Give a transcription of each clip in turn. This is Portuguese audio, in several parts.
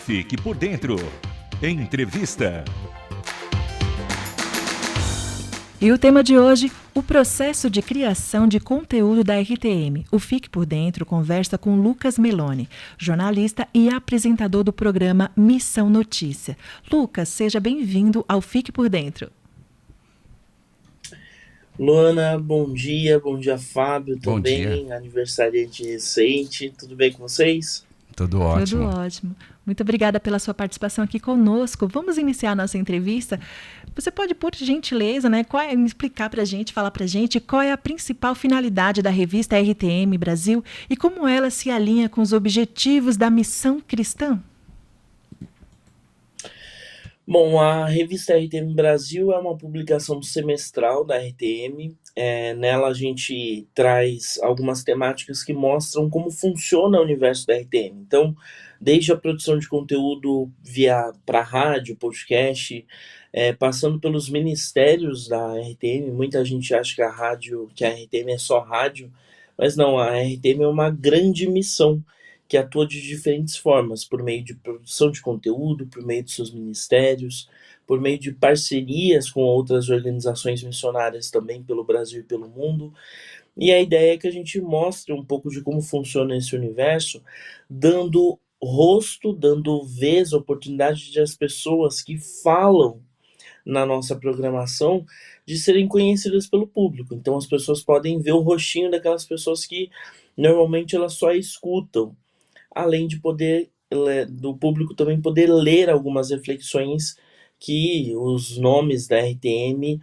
Fique por dentro. Entrevista. E o tema de hoje, o processo de criação de conteúdo da RTM. O Fique por Dentro conversa com Lucas Meloni, jornalista e apresentador do programa Missão Notícia. Lucas, seja bem-vindo ao Fique por Dentro. Luana, bom dia Fábio Bom também, dia. Aniversariante recente, tudo bem com vocês? Tudo ótimo. Tudo ótimo. Muito obrigada pela sua participação aqui conosco. Vamos iniciar a nossa entrevista. Você pode, por gentileza, explicar para a gente, falar para a gente qual é a principal finalidade da revista RTM Brasil e como ela se alinha com os objetivos da missão cristã? Bom, a revista RTM Brasil é uma publicação semestral da RTM. Nela a gente traz algumas temáticas que mostram como funciona o universo da RTM. Então, desde a produção de conteúdo para rádio, podcast, passando pelos ministérios da RTM. Muita gente acha que a RTM é só rádio, mas não, a RTM é uma grande missão que atua de diferentes formas, por meio de produção de conteúdo, por meio de seus ministérios, por meio de parcerias com outras organizações missionárias também pelo Brasil e pelo mundo. E a ideia é que a gente mostre um pouco de como funciona esse universo, dando rosto, dando vez, oportunidade de as pessoas que falam na nossa programação de serem conhecidas pelo público. Então as pessoas podem ver o rostinho daquelas pessoas que normalmente elas só escutam, além de do público também poder ler algumas reflexões que os nomes da RTM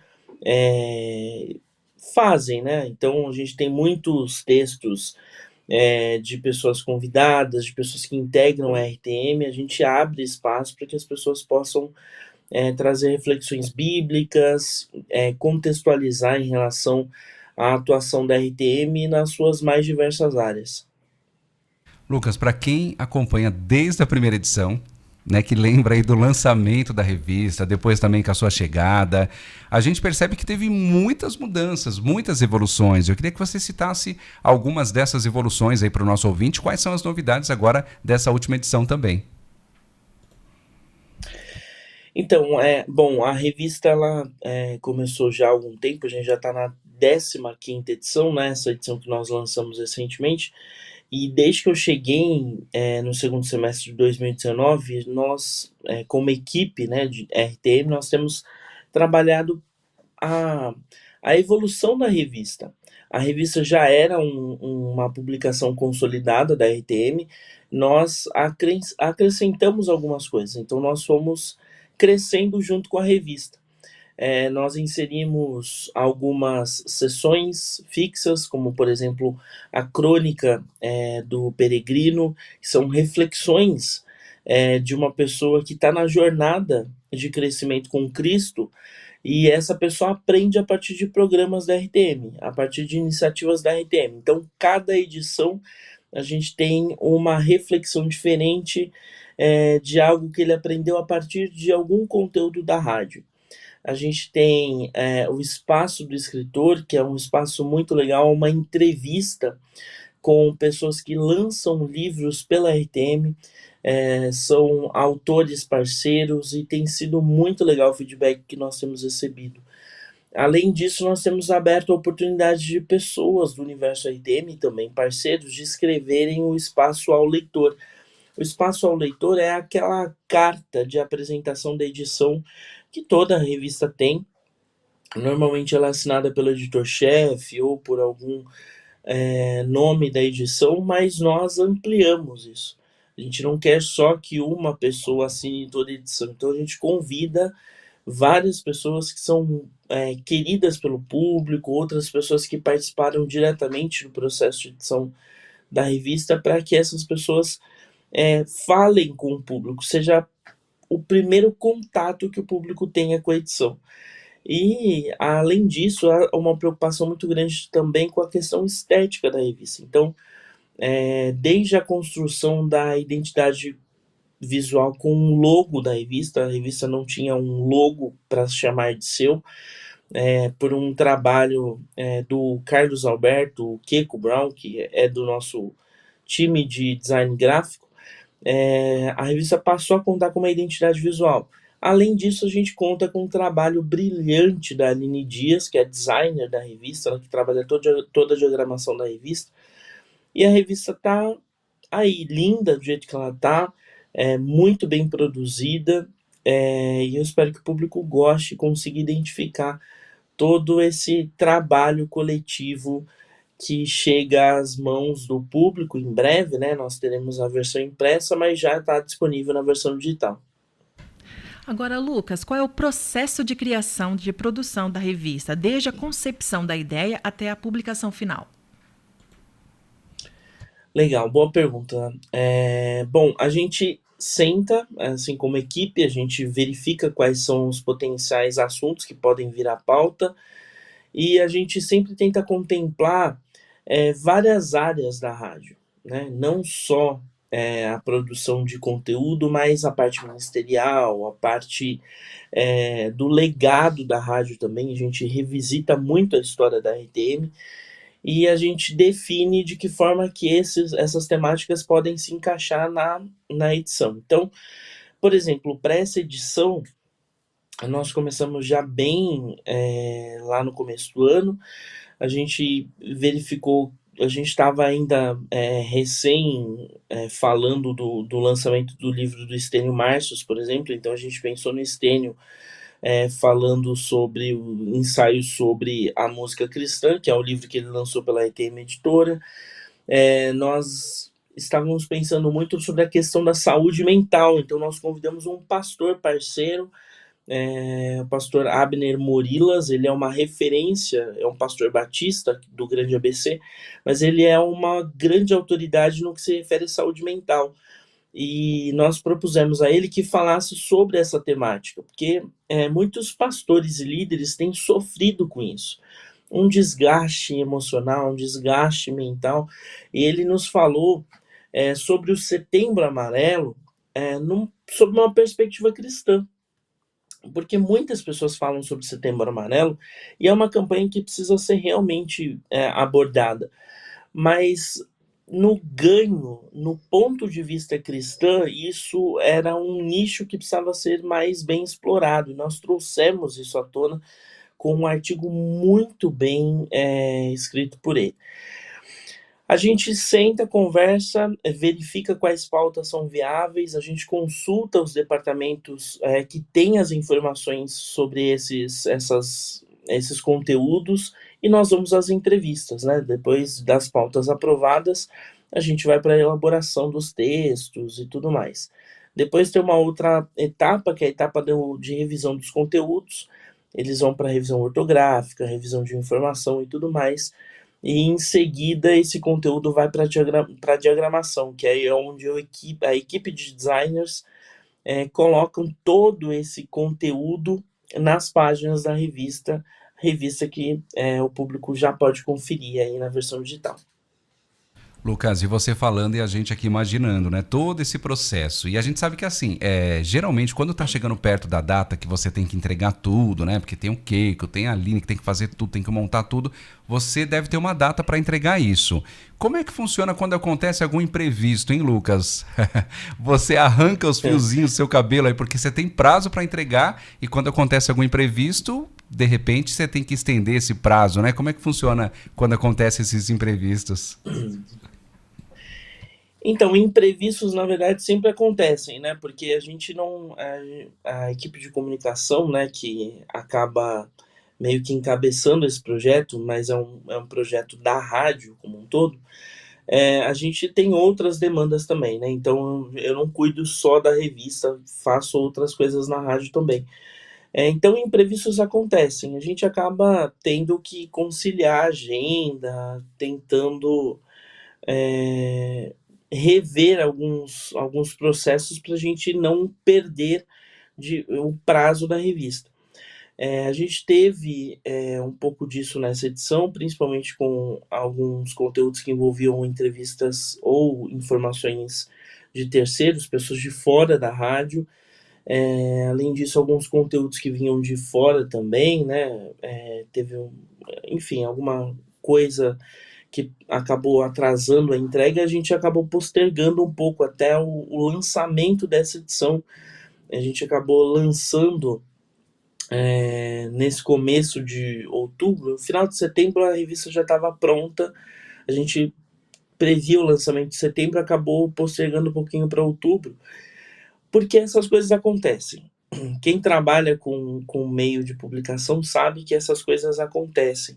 fazem, né? Então a gente tem muitos textos de pessoas convidadas, de pessoas que integram a RTM. A gente abre espaço para que as pessoas possam trazer reflexões bíblicas, contextualizar em relação à atuação da RTM nas suas mais diversas áreas. Lucas, para quem acompanha desde a primeira edição, né, que lembra aí do lançamento da revista, depois também com a sua chegada, a gente percebe que teve muitas mudanças, muitas evoluções. Eu queria que você citasse algumas dessas evoluções aí para o nosso ouvinte. Quais são as novidades agora dessa última edição também? Então, a revista ela começou já há algum tempo, a gente já está na 15ª edição, né, essa edição que nós lançamos recentemente, e desde que eu cheguei no segundo semestre de 2019, nós, como equipe, né, de RTM, nós temos trabalhado a evolução da revista. A revista já era uma publicação consolidada da RTM, nós acrescentamos algumas coisas, então nós fomos crescendo junto com a revista. Nós inserimos algumas sessões fixas, como por exemplo a crônica do peregrino, que são reflexões de uma pessoa que está na jornada de crescimento com Cristo, e essa pessoa aprende a partir de programas da RTM, a partir de iniciativas da RTM. Então, cada edição a gente tem uma reflexão diferente de algo que ele aprendeu a partir de algum conteúdo da rádio. A gente tem o Espaço do Escritor, que é um espaço muito legal, uma entrevista com pessoas que lançam livros pela RTM, são autores parceiros, e tem sido muito legal o feedback que nós temos recebido. Além disso, nós temos aberto a oportunidade de pessoas do universo RTM, também parceiros, de escreverem o Espaço ao Leitor. O Espaço ao Leitor é aquela carta de apresentação da edição que toda revista tem. Normalmente ela é assinada pelo editor-chefe ou por algum nome da edição, mas nós ampliamos isso. A gente não quer só que uma pessoa assine toda a edição, então a gente convida várias pessoas que são queridas pelo público, outras pessoas que participaram diretamente do processo de edição da revista, para que essas pessoas falem com o público, seja o primeiro contato que o público tenha com a edição. E, além disso, há uma preocupação muito grande também com a questão estética da revista. Então, desde a construção da identidade visual com o logo da revista, a revista não tinha um logo para se chamar de seu, por um trabalho do Carlos Alberto, o Keco Brown, que é do nosso time de design gráfico, a revista passou a contar com uma identidade visual. Além disso, a gente conta com um trabalho brilhante da Aline Dias, que é designer da revista, ela que trabalha toda a diagramação da revista. E a revista está aí, linda do jeito que ela está, muito bem produzida, e eu espero que o público goste e consiga identificar todo esse trabalho coletivo que chega às mãos do público em breve, né? Nós teremos a versão impressa, mas já está disponível na versão digital. Agora, Lucas, qual é o processo de criação, de produção da revista, desde a concepção da ideia até a publicação final? Legal, boa pergunta. Bom, a gente senta, assim como equipe, a gente verifica quais são os potenciais assuntos que podem vir à pauta e a gente sempre tenta contemplar várias áreas da rádio, né? Não só a produção de conteúdo, mas a parte ministerial, a parte do legado da rádio também. A gente revisita muito a história da RTM e a gente define de que forma que essas temáticas podem se encaixar na edição. Então, por exemplo, para essa edição, nós começamos já bem lá no começo do ano. A gente verificou, a gente estava ainda recém falando do lançamento do livro do Estênio Marcius, por exemplo, então a gente pensou no Estênio falando sobre o ensaio sobre a música cristã, que é o livro que ele lançou pela RTM Editora. Nós estávamos pensando muito sobre a questão da saúde mental, então nós convidamos um pastor parceiro, o pastor Abner Morilas. Ele é uma referência, é um pastor batista do Grande ABC, mas ele é uma grande autoridade no que se refere à saúde mental. E nós propusemos a ele que falasse sobre essa temática, porque muitos pastores e líderes têm sofrido com isso. Um desgaste emocional, um desgaste mental. E ele nos falou sobre o Setembro Amarelo sob uma perspectiva cristã. Porque muitas pessoas falam sobre Setembro Amarelo e é uma campanha que precisa ser realmente abordada. Mas no ponto de vista cristã, isso era um nicho que precisava ser mais bem explorado. E nós trouxemos isso à tona com um artigo muito bem escrito por ele. A gente senta, conversa, verifica quais pautas são viáveis, a gente consulta os departamentos que têm as informações sobre esses conteúdos e nós vamos às entrevistas, né? Depois das pautas aprovadas, a gente vai para a elaboração dos textos e tudo mais. Depois tem uma outra etapa, que é a etapa de revisão dos conteúdos. Eles vão para a revisão ortográfica, revisão de informação e tudo mais. E em seguida esse conteúdo vai para a diagramação, que é onde a equipe de designers colocam todo esse conteúdo nas páginas da revista que o público já pode conferir aí na versão digital. Lucas, e você falando e a gente aqui imaginando, né, todo esse processo. E a gente sabe que assim, geralmente quando tá chegando perto da data que você tem que entregar tudo, né, porque tem o Keiko, tem a Aline que tem que fazer tudo, tem que montar tudo, você deve ter uma data para entregar isso. Como é que funciona quando acontece algum imprevisto, hein, Lucas? Você arranca os fiozinhos do seu cabelo aí porque você tem prazo para entregar e quando acontece algum imprevisto, de repente você tem que estender esse prazo, né? Como é que funciona quando acontecem esses imprevistos? Então, imprevistos, na verdade, sempre acontecem, né? Porque a gente não... A equipe de comunicação, né, que acaba meio que encabeçando esse projeto, mas é um projeto da rádio como um todo, a gente tem outras demandas também, né? Então, eu não cuido só da revista, faço outras coisas na rádio também. Então, imprevistos acontecem. A gente acaba tendo que conciliar a agenda, tentando rever alguns processos para a gente não perder o prazo da revista. A gente teve um pouco disso nessa edição, principalmente com alguns conteúdos que envolviam entrevistas ou informações de terceiros, pessoas de fora da rádio. Além disso, alguns conteúdos que vinham de fora também, né? Teve, enfim, alguma coisa que acabou atrasando a entrega, a gente acabou postergando um pouco até o lançamento dessa edição. A gente acabou lançando nesse começo de outubro. No final de setembro a revista já estava pronta, a gente previa o lançamento de setembro, acabou postergando um pouquinho para outubro, porque essas coisas acontecem. Quem trabalha com meio de publicação sabe que essas coisas acontecem,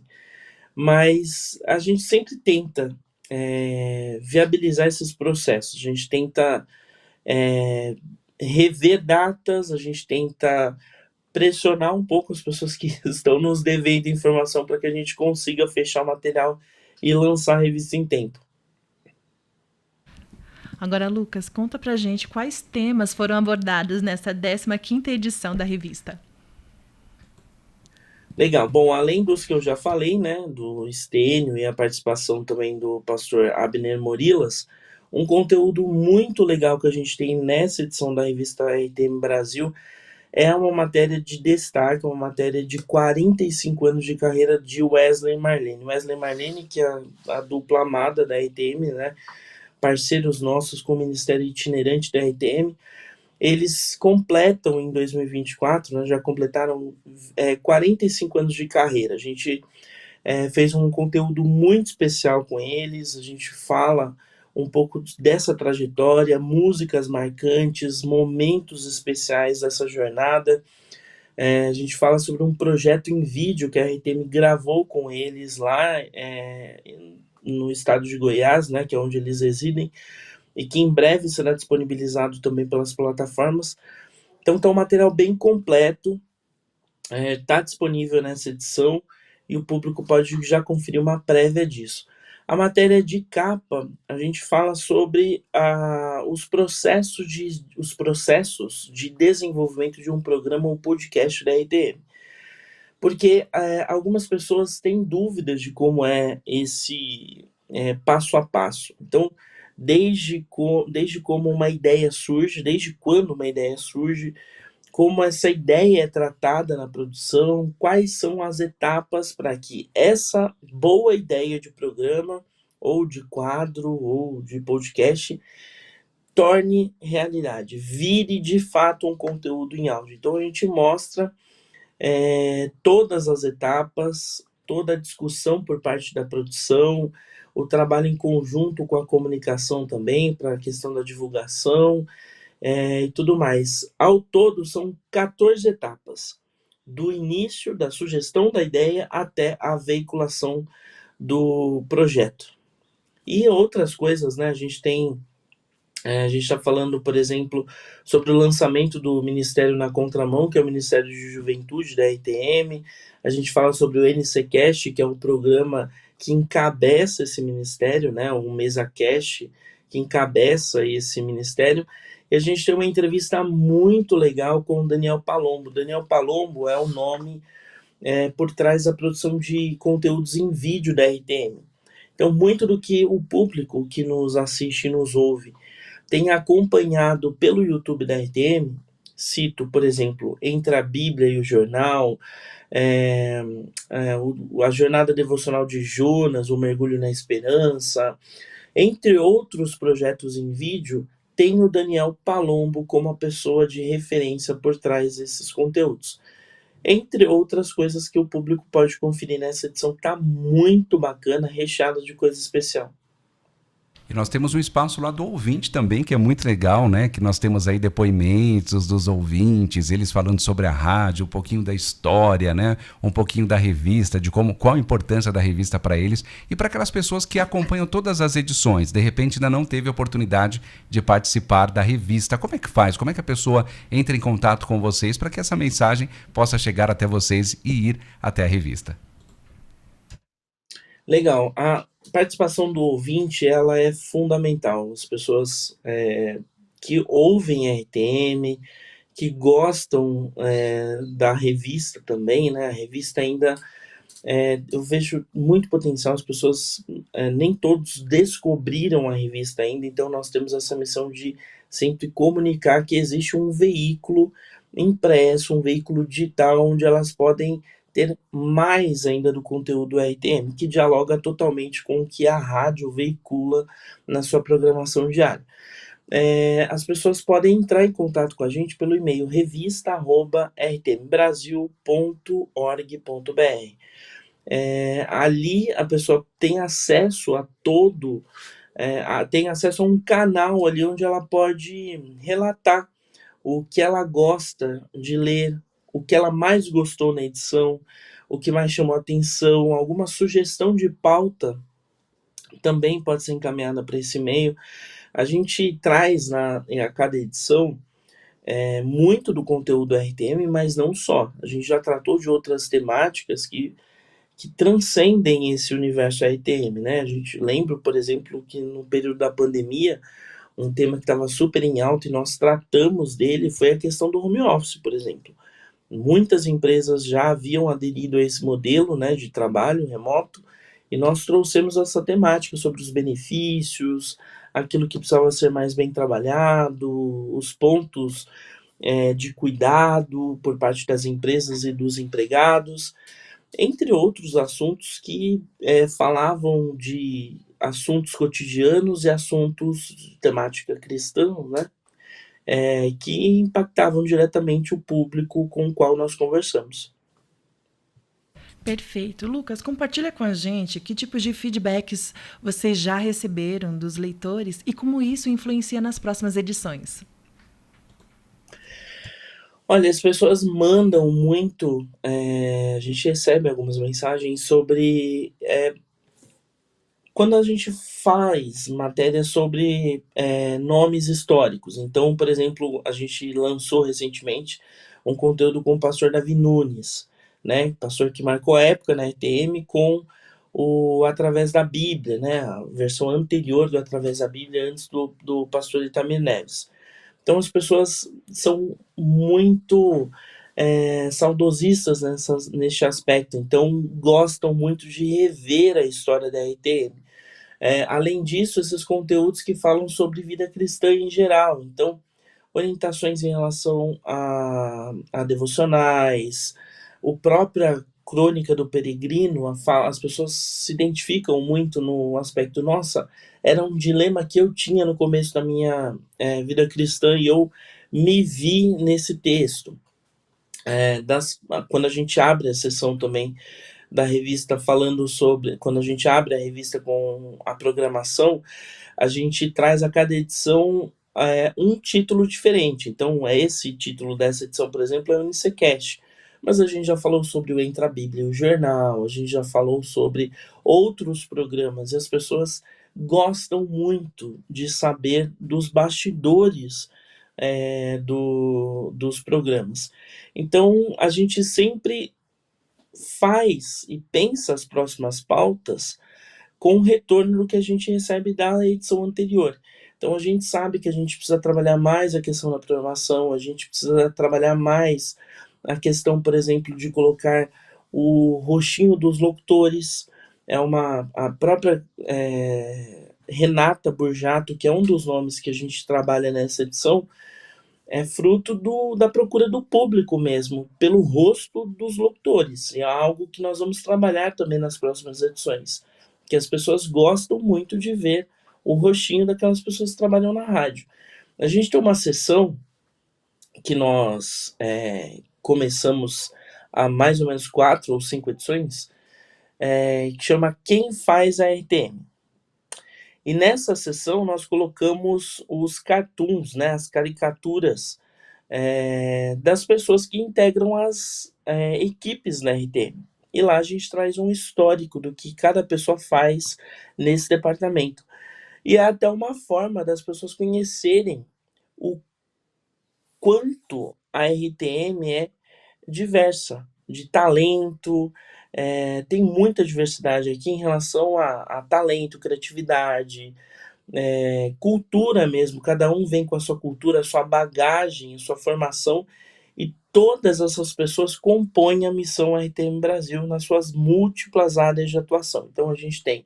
mas a gente sempre tenta viabilizar esses processos, a gente tenta rever datas, a gente tenta pressionar um pouco as pessoas que estão nos devendo informação para que a gente consiga fechar o material e lançar a revista em tempo. Agora, Lucas, conta pra gente quais temas foram abordados nessa 15ª edição da revista. Legal. Bom, além dos que eu já falei, né, do Estênio e a participação também do pastor Abner Morilas, um conteúdo muito legal que a gente tem nessa edição da revista RTM Brasil é uma matéria de destaque, uma matéria de 45 anos de carreira de Wesley e Marlene. Wesley e Marlene, que é a dupla amada da RTM, né, parceiros nossos com o Ministério Itinerante da RTM, eles completam em 2024, né, já completaram 45 anos de carreira. A gente fez um conteúdo muito especial com eles, a gente fala um pouco dessa trajetória, músicas marcantes, momentos especiais dessa jornada. A gente fala sobre um projeto em vídeo que a RTM gravou com eles lá no estado de Goiás, né, que é onde eles residem, e que em breve será disponibilizado também pelas plataformas. Então está um material bem completo, está disponível nessa edição e o público pode já conferir uma prévia disso. A matéria de capa, a gente fala sobre os processos de desenvolvimento de um programa ou podcast da RTM. Porque algumas pessoas têm dúvidas de como é esse passo a passo. Então, desde como uma ideia surge, desde quando uma ideia surge, como essa ideia é tratada na produção, quais são as etapas para que essa boa ideia de programa, ou de quadro, ou de podcast, torne realidade, vire de fato um conteúdo em áudio. Então a gente mostra todas as etapas, toda a discussão por parte da produção, o trabalho em conjunto com a comunicação também, para a questão da divulgação, e tudo mais. Ao todo, são 14 etapas, do início da sugestão da ideia até a veiculação do projeto. E outras coisas, né? A gente está falando, por exemplo, sobre o lançamento do Ministério na Contramão, que é o Ministério de Juventude da RTM. A gente fala sobre o NCCast, que é um programa que encabeça esse ministério, né? Um MesaCast que encabeça esse ministério. E a gente tem uma entrevista muito legal com o Daniel Palombo. Daniel Palombo é o nome por trás da produção de conteúdos em vídeo da RTM. Então, muito do que o público que nos assiste e nos ouve tem acompanhado pelo YouTube da RTM, cito, por exemplo, Entre a Bíblia e o Jornal, a Jornada Devocional de Jonas, o Mergulho na Esperança, entre outros projetos em vídeo, tem o Daniel Palombo como a pessoa de referência por trás desses conteúdos. Entre outras coisas que o público pode conferir nessa edição, que está muito bacana, recheada de coisa especial. E nós temos um espaço lá do ouvinte também, que é muito legal, né? Que nós temos aí depoimentos dos ouvintes, eles falando sobre a rádio, um pouquinho da história, né? Um pouquinho da revista, de qual a importância da revista para eles e para aquelas pessoas que acompanham todas as edições. De repente ainda não teve a oportunidade de participar da revista. Como é que faz? Como é que a pessoa entra em contato com vocês para que essa mensagem possa chegar até vocês e ir até a revista? Legal. A participação do ouvinte, ela é fundamental. As pessoas que ouvem a RTM, que gostam da revista também, né? A revista ainda, eu vejo muito potencial. As pessoas, nem todos descobriram a revista ainda, então nós temos essa missão de sempre comunicar que existe um veículo impresso, um veículo digital, onde elas podem ter mais ainda do conteúdo RTM, que dialoga totalmente com o que a rádio veicula na sua programação diária. As pessoas podem entrar em contato com a gente pelo e-mail revista@rtmbrasil.org.br. Ali a pessoa tem acesso a tem acesso a um canal ali onde ela pode relatar o que ela gosta de ler, o que ela mais gostou na edição, o que mais chamou a atenção, alguma sugestão de pauta também pode ser encaminhada para esse e-mail. A gente traz a cada edição muito do conteúdo RTM, mas não só. A gente já tratou de outras temáticas que transcendem esse universo RTM, né? A gente lembra, por exemplo, que no período da pandemia, um tema que estava super em alta e nós tratamos dele foi a questão do home office, por exemplo. Muitas empresas já haviam aderido a esse modelo, né, de trabalho remoto, e nós trouxemos essa temática sobre os benefícios, aquilo que precisava ser mais bem trabalhado, os pontos de cuidado por parte das empresas e dos empregados, entre outros assuntos que falavam de assuntos cotidianos e assuntos de temática cristã, né? Que impactavam diretamente o público com o qual nós conversamos. Perfeito. Lucas, compartilha com a gente que tipos de feedbacks vocês já receberam dos leitores e como isso influencia nas próximas edições. Olha, as pessoas mandam muito, a gente recebe algumas mensagens sobre quando a gente faz matéria sobre nomes históricos. Então, por exemplo, a gente lançou recentemente um conteúdo com o pastor Davi Nunes, né? Pastor que marcou a época na RTM com o Através da Bíblia, né? A versão anterior do Através da Bíblia, antes do pastor Itamir Neves. Então as pessoas são muito saudosistas neste aspecto, então gostam muito de rever a história da RTM. Além disso, esses conteúdos que falam sobre vida cristã em geral, então orientações em relação a devocionais, o própria Crônica do Peregrino, as pessoas se identificam muito no aspecto, nossa, era um dilema que eu tinha no começo da minha vida cristã e eu me vi nesse texto. Quando a gente abre a sessão também da revista falando sobre, quando a gente abre a revista com a programação, a gente traz a cada edição um título diferente. Então, esse título dessa edição, por exemplo, é o Unicecast. Mas a gente já falou sobre o Entra a Bíblia, o jornal, a gente já falou sobre outros programas, e as pessoas gostam muito de saber dos bastidores dos programas. Então, a gente sempre faz e pensa as próximas pautas com o retorno do que a gente recebe da edição anterior. Então a gente sabe que a gente precisa trabalhar mais a questão da programação, a gente precisa trabalhar mais a questão, por exemplo, de colocar o rostinho dos locutores. A própria Renata Borjato, que é um dos nomes que a gente trabalha nessa edição, é fruto da procura do público mesmo, pelo rosto dos locutores. E é algo que nós vamos trabalhar também nas próximas edições, que as pessoas gostam muito de ver o rostinho daquelas pessoas que trabalham na rádio. A gente tem uma sessão que nós começamos há mais ou menos 4 ou 5 edições, que chama Quem Faz a RTM. E nessa sessão nós colocamos os cartoons, né, as caricaturas das pessoas que integram as equipes na RTM. E lá a gente traz um histórico do que cada pessoa faz nesse departamento. E é até uma forma das pessoas conhecerem o quanto a RTM é diversa, de talento, tem muita diversidade aqui em relação a talento, criatividade, cultura mesmo. Cada um vem com a sua cultura, a sua bagagem, a sua formação, e todas essas pessoas compõem a missão RTM Brasil nas suas múltiplas áreas de atuação. Então a gente tem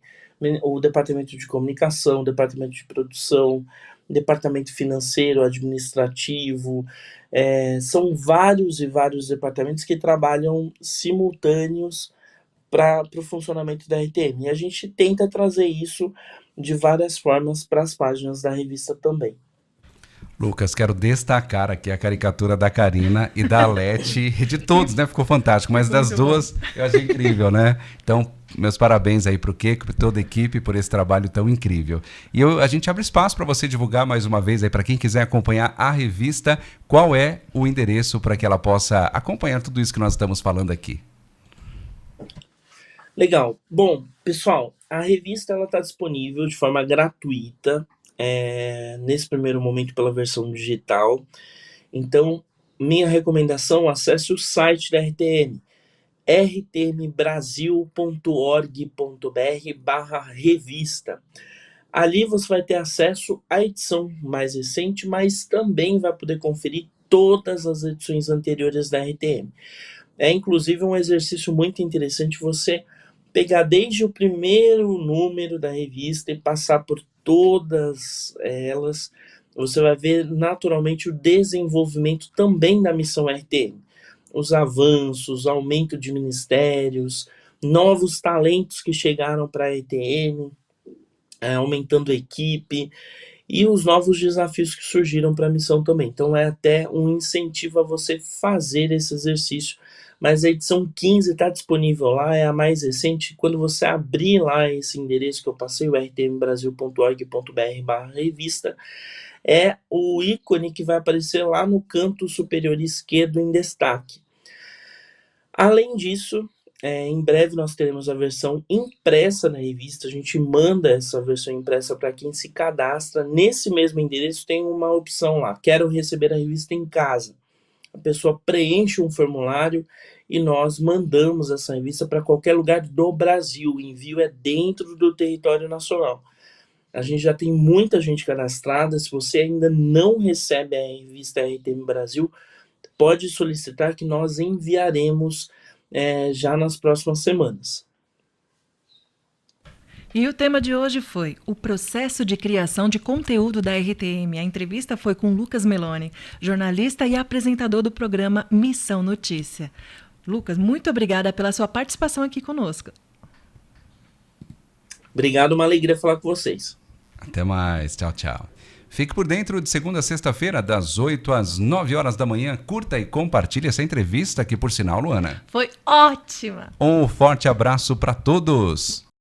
o departamento de comunicação, o departamento de produção, departamento financeiro, administrativo, são vários e vários departamentos que trabalham simultâneos para o funcionamento da RTM. E a gente tenta trazer isso de várias formas para as páginas da revista também. Lucas, quero destacar aqui a caricatura da Karina e da Alete, de todos, né? Ficou fantástico, mas das duas eu achei incrível, né? Então, meus parabéns aí pro Kiko, para toda a equipe, por esse trabalho tão incrível. E a gente abre espaço para você divulgar mais uma vez aí, para quem quiser acompanhar a revista, qual é o endereço para que ela possa acompanhar tudo isso que nós estamos falando aqui? Legal. Bom, pessoal, a revista está disponível de forma gratuita, nesse primeiro momento pela versão digital. Então, minha recomendação, acesse o site da RTM, rtmbrasil.org.br/revista. Ali você vai ter acesso à edição mais recente, mas também vai poder conferir todas as edições anteriores da RTM. É inclusive um exercício muito interessante você pegar desde o primeiro número da revista e passar por todas elas. Você vai ver naturalmente o desenvolvimento também da missão RTM. Os avanços, aumento de ministérios, novos talentos que chegaram para a RTM, aumentando a equipe, e os novos desafios que surgiram para a missão também. Então é até um incentivo a você fazer esse exercício. Mas a edição 15 está disponível lá, é a mais recente. Quando você abrir lá esse endereço que eu passei, o rtmbrasil.org.br/revista, é o ícone que vai aparecer lá no canto superior esquerdo em destaque. Além disso, em breve nós teremos a versão impressa na revista. A gente manda essa versão impressa para quem se cadastra. Nesse mesmo endereço tem uma opção lá, quero receber a revista em casa. A pessoa preenche um formulário e nós mandamos essa revista para qualquer lugar do Brasil. O envio é dentro do território nacional. A gente já tem muita gente cadastrada. Se você ainda não recebe a revista RTM Brasil, pode solicitar que nós enviaremos já nas próximas semanas. E o tema de hoje foi o processo de criação de conteúdo da RTM. A entrevista foi com Lucas Meloni, jornalista e apresentador do programa Missão Notícia. Lucas, muito obrigada pela sua participação aqui conosco. Obrigado, uma alegria falar com vocês. Até mais, tchau, tchau. Fique por dentro de segunda a sexta-feira, das 8 às 9 horas da manhã. Curta e compartilhe essa entrevista, que por sinal, Luana, foi ótima! Um forte abraço para todos!